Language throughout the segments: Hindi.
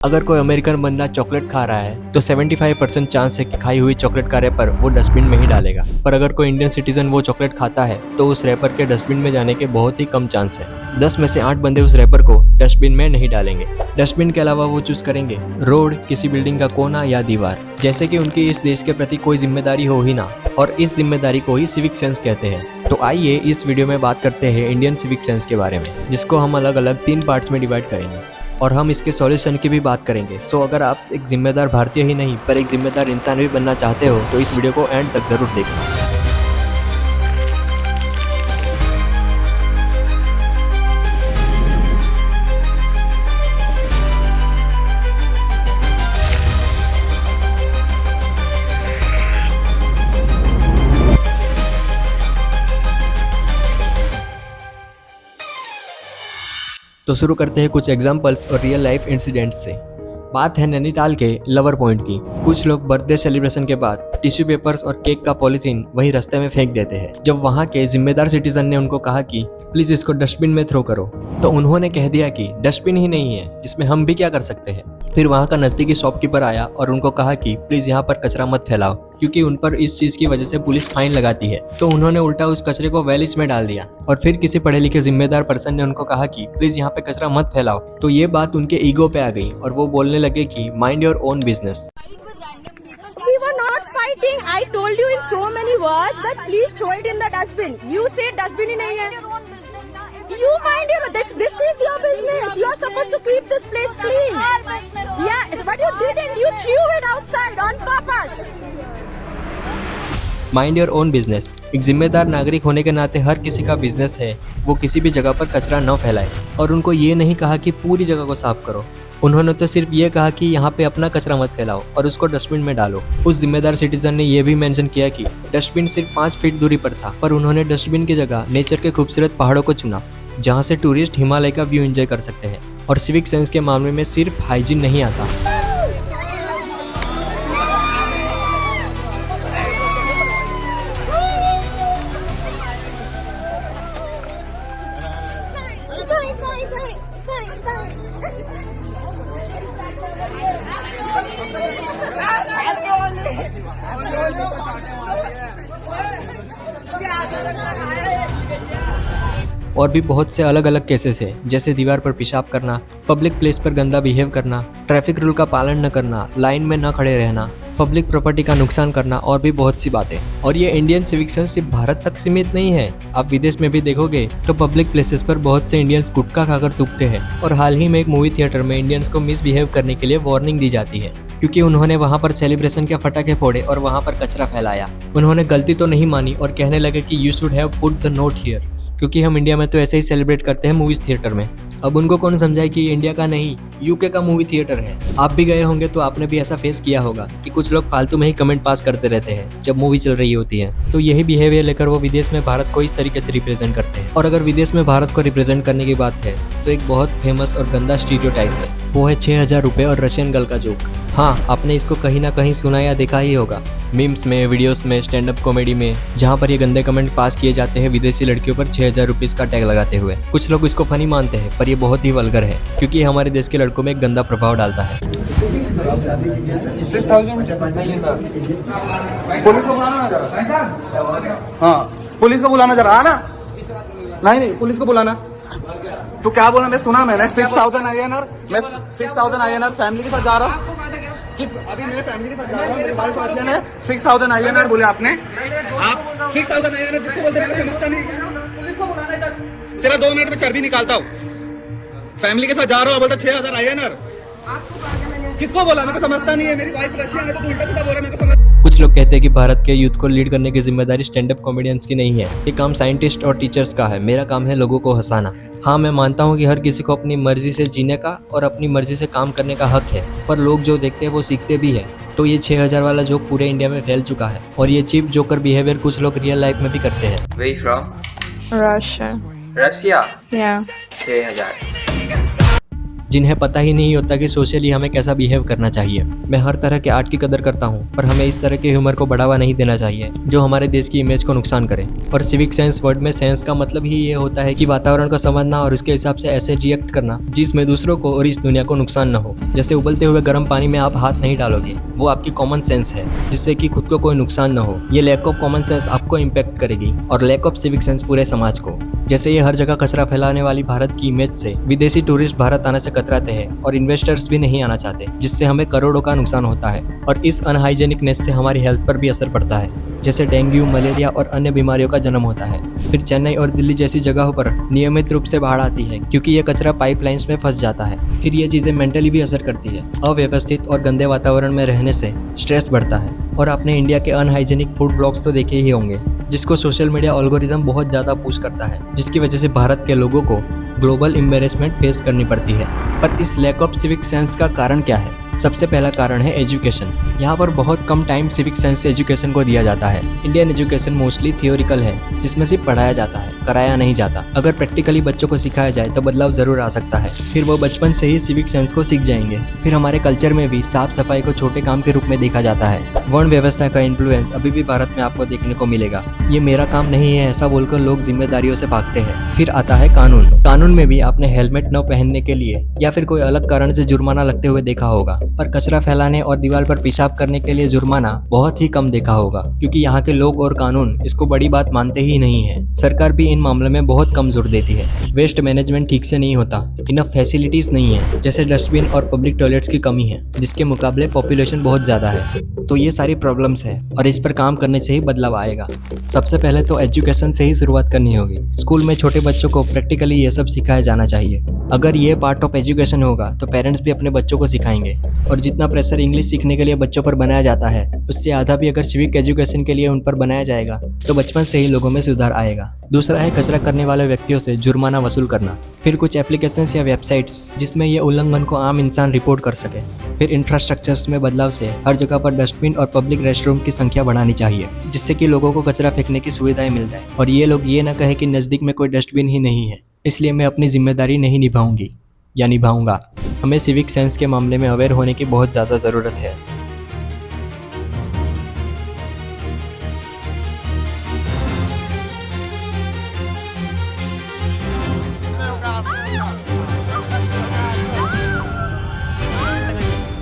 अगर कोई अमेरिकन बंदा चॉकलेट खा रहा है तो 75% चांस है कि खाई हुई चॉकलेट का रैपर वो डस्टबिन में ही डालेगा। पर अगर कोई इंडियन सिटीजन वो चॉकलेट खाता है तो उस रैपर के डस्टबिन में जाने के बहुत ही कम चांस है। 10 में से 8 बंदे उस रैपर को डस्टबिन में नहीं डालेंगे। डस्टबिन के अलावा वो चूज करेंगे रोड, किसी बिल्डिंग का कोना या दीवार, जैसे कि उनकी इस देश के प्रति कोई जिम्मेदारी हो ही ना, और इस जिम्मेदारी को ही सिविक सेंस कहते हैं। तो आइए इस वीडियो में बात करते हैं इंडियन सिविक सेंस के बारे में, जिसको हम अलग अलग 3 पार्ट्स में डिवाइड करेंगे और हम इसके सॉल्यूशन की भी बात करेंगे। सो अगर आप एक जिम्मेदार भारतीय ही नहीं पर एक जिम्मेदार इंसान भी बनना चाहते हो तो इस वीडियो को एंड तक जरूर देखना। तो शुरू करते हैं कुछ एग्जांपल्स और रियल लाइफ इंसिडेंट्स से। बात है नैनीताल के लवर पॉइंट की। कुछ लोग बर्थडे सेलिब्रेशन के बाद टिश्यू पेपर्स और केक का पॉलीथीन वही रास्ते में फेंक देते हैं। जब वहाँ के जिम्मेदार सिटीजन ने उनको कहा कि प्लीज इसको डस्टबिन में थ्रो करो, तो उन्होंने कह दिया कि डस्टबिन ही नहीं है, इसमें हम भी क्या कर सकते हैं। फिर वहाँ का नजदीकी शॉपकीपर आया और उनको कहा कि प्लीज यहाँ पर कचरा मत फैलाओ, क्योंकि उन पर इस चीज की वजह से पुलिस फाइन लगाती है। तो उन्होंने उल्टा उस कचरे को वैलिस में डाल दिया। और फिर किसी पढ़े लिखे जिम्मेदार पर्सन ने उनको कहा कि प्लीज यहाँ पे कचरा मत फैलाओ। तो ये बात उनके ईगो पे आ गई और वो बोलने लगे कि mind your own business. We were not fighting. I told you in so many words that please throw it in the dustbin. You say dustbin ही नहीं है. You mind your this is your business. You are supposed to keep this place clean. Yeah, but you didn't. You threw it outside on purpose. Mind your own business. एक जिम्मेदार नागरिक होने के नाते हर किसी का बिजनेस है वो किसी भी जगह पर कचरा न फैलाए। और उनको ये नहीं कहा कि पूरी जगह को साफ करो, उन्होंने तो सिर्फ ये कहा कि यहाँ पे अपना कचरा मत फैलाओ और उसको डस्टबिन में डालो। उस जिम्मेदार सिटीजन ने ये भी मेंशन किया कि डस्टबिन सिर्फ 5 फीट दूरी पर था, पर उन्होंने डस्टबिन की जगह नेचर के खूबसूरत पहाड़ों को चुना, जहाँ से टूरिस्ट हिमालय का व्यू एंजॉय कर सकते हैं। और सिविक सेंस के मामले में सिर्फ हाइजीन नहीं आता। और भी बहुत से अलग अलग केसेस है, जैसे दीवार पर पेशाब करना, पब्लिक प्लेस पर गंदा बिहेव करना, ट्रैफिक रूल का पालन न करना, लाइन में न खड़े रहना, पब्लिक प्रॉपर्टी का नुकसान करना और भी बहुत सी बातें। और ये इंडियन सिविक सेंस सिर्फ भारत तक सीमित नहीं है। आप विदेश में भी देखोगे तो पब्लिक प्लेसेस पर बहुत से इंडियंस गुटखा खाकर थूकते हैं। और हाल ही में एक मूवी थिएटर में इंडियंस को मिसबिहेव करने के लिए वार्निंग दी जाती है, क्योंकि उन्होंने वहां पर सेलिब्रेशन के पटाखे फोड़े और वहां पर कचरा फैलाया। उन्होंने गलती तो नहीं मानी और कहने लगे कि you should have put the note here, क्योंकि हम इंडिया में तो ऐसे ही सेलिब्रेट करते हैं मूवीज थिएटर में। अब उनको कौन समझाए कि इंडिया का नहीं यूके का मूवी थिएटर है। आप भी गए होंगे तो आपने भी ऐसा फेस किया होगा कि कुछ लोग फालतू में ही कमेंट पास करते रहते हैं जब मूवी चल रही होती है। तो यही बिहेवियर लेकर वो विदेश में भारत को इस तरीके से रिप्रेजेंट करते हैं। और अगर विदेश में भारत को रिप्रेजेंट करने की बात है तो एक बहुत फेमस और गंदा स्टीरियोटाइप है, वो है 6000 रुपये और रशियन गर्ल का जोक। हाँ, आपने इसको कहीं ना कहीं सुना या देखा ही होगा, मीम्स में, वीडियोस में, स्टैंड अप कॉमेडी में, जहाँ पर ये गंदे कमेंट पास किए जाते हैं विदेशी लड़कियों पर 6000 रुपीज़ का टैग लगाते हुए। कुछ लोग इसको फनी मानते हैं, पर ये बहुत ही वल्गर है, क्योंकि ये हमारे देश के लड़कों में एक गंदा प्रभाव डालता है। पुलिस को बुलाना जरा। हाँ, पुलिस को बुलाना जरा। ना नहीं, पुलिस को बुलाना। तो क्या बोला? मैं सुना, मैंने 6000 INR, मैं 6000 INR फैमिली के साथ जा रहा हूँ। अभी मैं फैमिली के साथ जा रहा हूँ, मेरी वाइफ रशियन है। 6000 INR बोले आपने। आप 6000 INR किसको बोलते हैं? समझता नहीं। पुलिस को बुलाना इधर। तेरा 2 मिनट में चर्बी निकालता हूँ। फैमिली के साथ जा रहा हूँ, बोलता 6000 INR। किसको बोला? मेरे को समझता नहीं है। मेरी वाइफ रशियन है तो उल्टा सीधा बोल रहा है, मेरे को समझ। कुछ लोग कहते हैं कि भारत के यूथ को लीड करने की जिम्मेदारी स्टैंड अप कॉमेडियंस की नहीं है, ये काम साइंटिस्ट और टीचर्स का है। मेरा काम है लोगों को हंसाना। हाँ, मैं मानता हूँ कि हर किसी को अपनी मर्जी से जीने का और अपनी मर्जी से काम करने का हक है, पर लोग जो देखते हैं वो सीखते भी है। तो ये 6000 वाला जोक पूरे इंडिया में फैल चुका है और ये चीप जोकर बिहेवियर कुछ लोग रियल लाइफ में भी करते हैं। Where you from? Russia. Russia? Yeah. 6000. जिन्हें पता ही नहीं होता कि सोशली हमें कैसा बिहेव करना चाहिए। मैं हर तरह के आर्ट की कदर करता हूँ, पर हमें इस तरह के ह्यूमर को बढ़ावा नहीं देना चाहिए जो हमारे देश की इमेज को नुकसान करे। और सिविक सेंस वर्ड में सेंस का मतलब ही ये होता है कि वातावरण को समझना और उसके हिसाब से ऐसे रिएक्ट करना जिसमें दूसरों को और इस दुनिया को नुकसान न हो। जैसे उबलते हुए गर्म पानी में आप हाथ नहीं डालोगे, वो आपकी कॉमन सेंस है, जिससे कि खुद को कोई नुकसान न हो। ये लैक ऑफ कॉमन सेंस आपको इम्पैक्ट करेगी और लैक ऑफ सिविक सेंस पूरे समाज को। जैसे ये हर जगह कचरा फैलाने वाली भारत की इमेज से विदेशी टूरिस्ट भारत आने से कतराते हैं और इन्वेस्टर्स भी नहीं आना चाहते, जिससे हमें करोड़ों का नुकसान होता है। और इस अनहाइजेनिकनेस से हमारी हेल्थ पर भी असर पड़ता है, जैसे डेंगू, मलेरिया और अन्य बीमारियों का जन्म होता है। फिर चेन्नई और दिल्ली जैसी जगहों पर नियमित रूप से बाढ़ आती है क्योंकि ये कचरा पाइपलाइंस में फंस जाता है। फिर ये चीजें मेंटली भी असर करती है। अव्यवस्थित और गंदे वातावरण में रहने से स्ट्रेस बढ़ता है। और आपने इंडिया के अनहाइजेनिक फूड ब्लॉग्स तो देखे ही होंगे, जिसको सोशल मीडिया एल्गोरिदम बहुत ज़्यादा पुश करता है, जिसकी वजह से भारत के लोगों को ग्लोबल एम्बेरसमेंट फेस करनी पड़ती है। पर इस लैक ऑफ सिविक सेंस का कारण क्या है? सबसे पहला कारण है एजुकेशन। यहाँ पर बहुत कम टाइम सिविक सेंस एजुकेशन को दिया जाता है। इंडियन एजुकेशन मोस्टली थियोरिकल है, जिसमें सिर्फ पढ़ाया जाता है, कराया नहीं जाता। अगर प्रैक्टिकली बच्चों को सिखाया जाए तो बदलाव जरूर आ सकता है। फिर वो बचपन से ही सिविक सेंस को सीख जाएंगे। फिर हमारे कल्चर में भी साफ सफाई को छोटे काम के रूप में देखा जाता है। वर्ण व्यवस्था का इन्फ्लुएंस अभी भी भारत में आपको देखने को मिलेगा। ये मेरा काम नहीं है ऐसा बोलकर लोग जिम्मेदारियों से भागते हैं। फिर आता है कानून। कानून में भी आपने हेलमेट न पहनने के लिए या फिर कोई अलग कारण से जुर्माना लगते हुए देखा होगा, पर कचरा फैलाने और दीवार पर पेशाब करने के लिए जुर्माना बहुत ही कम देखा होगा, क्योंकि यहाँ के लोग और कानून इसको बड़ी बात मानते ही नहीं है। सरकार भी इन मामलों में बहुत कम जोर देती है। वेस्ट मैनेजमेंट ठीक से नहीं होता, इनफ फैसिलिटीज नहीं है, जैसे डस्टबिन और पब्लिक टॉयलेट्स की कमी है, जिसके मुकाबले पॉपुलेशन बहुत ज्यादा है। तो ये सारी प्रॉब्लम्स है और इस पर काम करने से ही बदलाव आएगा। सबसे पहले तो एजुकेशन से ही शुरुआत करनी होगी। स्कूल में छोटे बच्चों को प्रैक्टिकली ये सब सिखाया जाना चाहिए। अगर ये पार्ट ऑफ एजुकेशन होगा तो पेरेंट्स भी अपने बच्चों को सिखाएंगे। और जितना प्रेशर इंग्लिश सीखने के लिए बच्चों पर बनाया जाता है, उससे आधा भी अगर सिविक एजुकेशन के लिए उन पर बनाया जाएगा तो बचपन से ही लोगों में सुधार आएगा। दूसरा है कचरा करने वाले व्यक्तियों से जुर्माना वसूल करना। फिर कुछ एप्लीकेशंस या वेबसाइट्स जिसमें ये उल्लंघन को आम इंसान रिपोर्ट कर सके। फिर इंफ्रास्ट्रक्चर्स में बदलाव से हर जगह पर डस्टबिन और पब्लिक रेस्टरूम की संख्या बढ़ानी चाहिए, जिससे कि लोगों को कचरा फेंकने की सुविधाएं मिल जाए और ये लोग ये ना कहे कि नज़दीक में कोई डस्टबिन ही नहीं है, इसलिए मैं अपनी जिम्मेदारी नहीं निभाऊंगी या निभाऊंगा। हमें सिविक सेंस के मामले में अवेयर होने की बहुत ज़्यादा ज़रूरत है।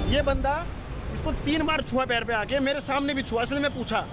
ये बंदा इसको 3 बार छुआ पैर पे आके, मेरे सामने भी छुआ, इसलिए मैं पूछा।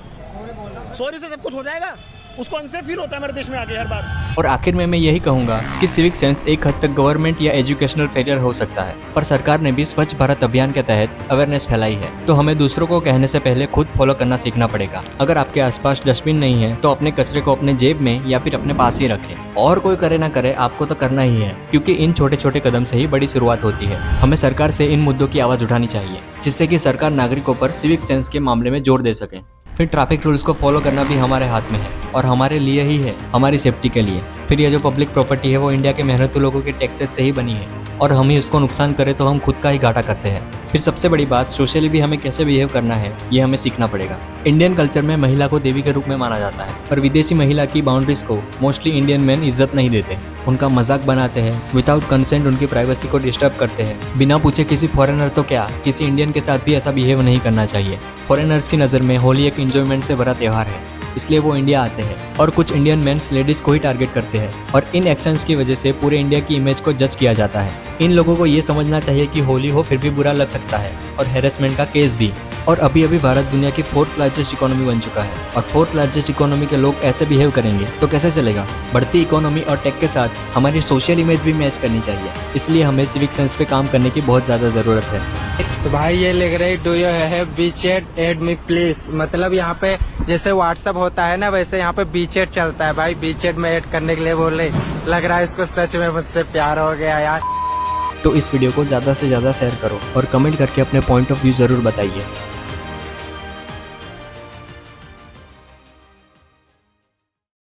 सॉरी से सब कुछ हो जाएगा? उसको अनसेफ फील होता है मेरे देश में आके हर बार। और आखिर में मैं यही कहूंगा कि सिविक सेंस एक हद तक गवर्नमेंट या एजुकेशनल फेलियर हो सकता है, पर सरकार ने भी स्वच्छ भारत अभियान के तहत अवेयरनेस फैलाई है। तो हमें दूसरों को कहने से पहले खुद फॉलो करना सीखना पड़ेगा। अगर आपके आसपास डस्टबिन नहीं है तो अपने कचरे को अपने जेब में या फिर अपने पास ही रखें। और कोई करे ना करे, आपको तो करना ही है, क्योंकि इन छोटे छोटे कदम से ही बड़ी शुरुआत होती है। हमें सरकार से इन मुद्दों की आवाज़ उठानी चाहिए, जिससे कि सरकार नागरिकों पर सिविक सेंस के मामले में जोर दे सके। फिर ट्रैफिक रूल्स को फॉलो करना भी हमारे हाथ में है और हमारे लिए ही है, हमारी सेफ्टी के लिए। फिर ये जो पब्लिक प्रॉपर्टी है वो इंडिया के मेहनतू लोगों के टैक्सेस से ही बनी है, और हम ही उसको नुकसान करें तो हम खुद का ही घाटा करते हैं। फिर सबसे बड़ी बात, सोशली भी हमें कैसे बिहेव करना है ये हमें सीखना पड़ेगा। इंडियन कल्चर में महिला को देवी के रूप में माना जाता है, पर विदेशी महिला की बाउंड्रीज को मोस्टली इंडियन मैन इज्जत नहीं देते। उनका मजाक बनाते हैं, विदाउट कंसेंट उनकी प्राइवेसी को डिस्टर्ब करते हैं। बिना पूछे किसी फॉरेनर तो क्या, किसी इंडियन के साथ भी ऐसा बिहेव नहीं करना चाहिए। फॉरेनर्स की नज़र में होली एक एंजॉयमेंट से भरा त्यौहार है, इसलिए वो इंडिया आते हैं। और कुछ इंडियन मेंस लेडीज को ही टारगेट करते हैं, और इन एक्शंस की वजह से पूरे इंडिया की इमेज को जज किया जाता है। इन लोगों को ये समझना चाहिए कि होली हो फिर भी बुरा लग सकता है, और हैरेसमेंट का केस भी। और अभी अभी भारत दुनिया की 4th लार्जेस्ट इकोनॉमी बन चुका है, और 4th लार्जेस्ट इकोनॉमी के लोग ऐसे बिहेव करेंगे तो कैसे चलेगा। बढ़ती इकोनॉमी और टेक के साथ हमारी सोशल इमेज भी मैच करनी चाहिए, इसलिए हमें सिविक सेंस पे काम करने की बहुत ज़्यादा ज़रूरत है। तो भाई ये लिख रहे do you have WeChat add me please, मतलब यहाँ पे जैसे व्हाट्सएप होता है ना, वैसे यहाँ पे बीचेट चलता है भाई। बीचेट में ऐड करने के लिए बोल रहे, लग रहा है इसको सच में मुझसे प्यार हो गया यार। तो इस वीडियो को ज़्यादा से ज़्यादा शेयर करो और कमेंट करके अपने पॉइंट ऑफ व्यू ज़रूर बताइए।